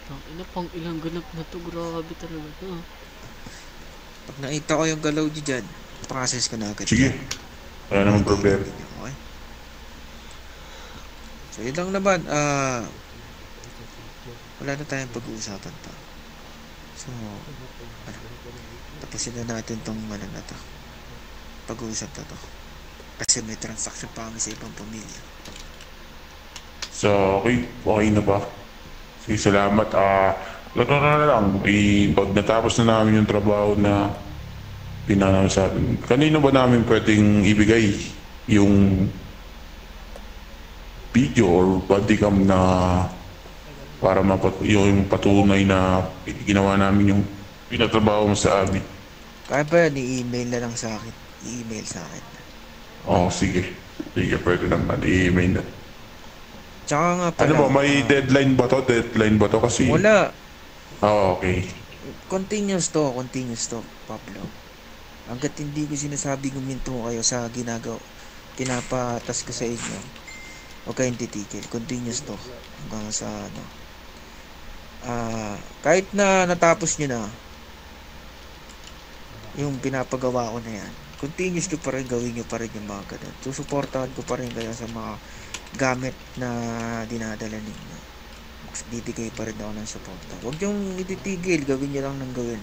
Ina, pang ilang ganap na to. Grabe talaga to. Pag nakita ko yung galaw niyo dyan, process ko na agad Sige, yan. wala namang Hihiling problema. ninyo, okay? So, yun lang naman. Wala na tayong pag-uusapan pa. So, ano, tapusin na natin tong ano na to. Pag-uusap na to. Kasi may transaction pa kami sa ibang pamilya. So, okay, okay na ba? Sige, salamat. Ganun na lang. Pag natapos na namin yung trabaho na pinanaw sa atin, kanino ba namin pwedeng ibigay yung video or bodycam na para yung patunay na ginawa namin yung pinatrabaho mo sa amin? Kaya ba yan, i-email na lang sa akin. I-email sa akin. Oh, sige. Sige, pwede naman. I-email na. Tsaka nga Ano pala, ba, may deadline ba to? Deadline ba to? Kasi, wala. okay. Continuous to, Pablo. Hanggat hindi ko sinasabing huminto kayo sa ginagawa, pinapatas ko sa inyo, huwag kayong titigil. Continuous to. Hanggang sa ano. Kahit na natapos nyo na, yung pinapagawa ko na yan, continuous ko pa rin, gawin nyo pa rin yung mga ganun. Susuportahan ko pa rin kayo sa mga gamit na dinadala ninyo. Bibigay pa rin ako ng suporta. Huwag yung ititigil, gawin nyo lang ng gawin.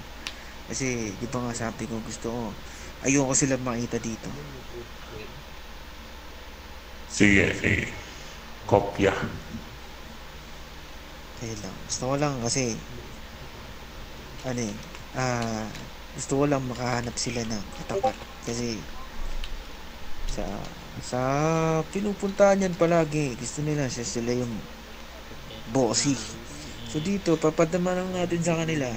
Kasi, di ba nga sabi ko, gusto ko, ayoko sila makita dito. Sige, sige. Kopya. Kaya lang. Gusto ko lang kasi, ano eh, gusto ko lang makahanap sila ng katapat. Kasi, sa, sa pinupuntahan yan palagi, gusto nila sila yung bossy. So dito, papadama lang natin sa kanila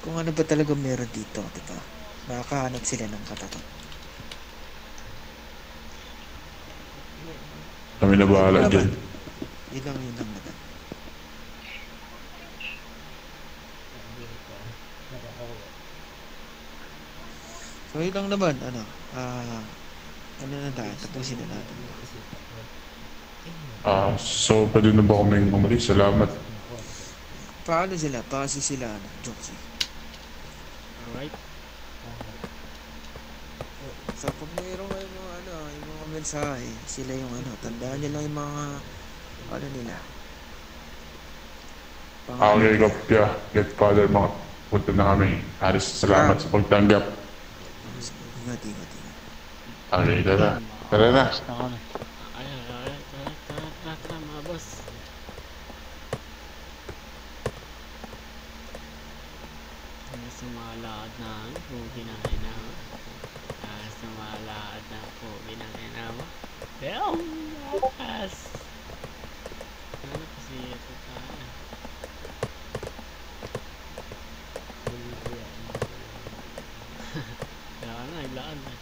kung ano ba talaga meron dito, di ba? Makakahanap sila ng katapat. Kami na So, yun lang bahala naman. dyan. Yun lang naman. So, yun lang naman, ano na tayo, tapusin na natin. So, pwede na ba kaming umalis? Salamat. Paano sila? Paano sila, Joksi? Alright. So, pag mayroon kayong mga, yung mga mensahe, sila yung tandaan nyo lang yung mga, nila, pangalan Okay, nila. kopya. Get father, mga punta na kami. Aris, salamat sa pagtanggap. Sige, ingat, ingat, ingat. Okay, tara. Tara na. Alis na kami. Alright. Tara, mga boss. Sumalakad na ang pugi ng ina mo. Sumalakad na ang pugi ng ina mo. Damn! Lakas! Ano kasi ito tayo? Ilaan na.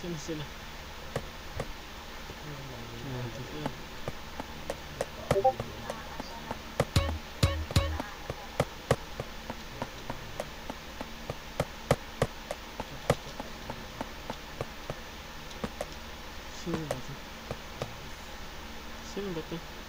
Sino sila? Ito sila. Sino ba ito? Sino ba ito?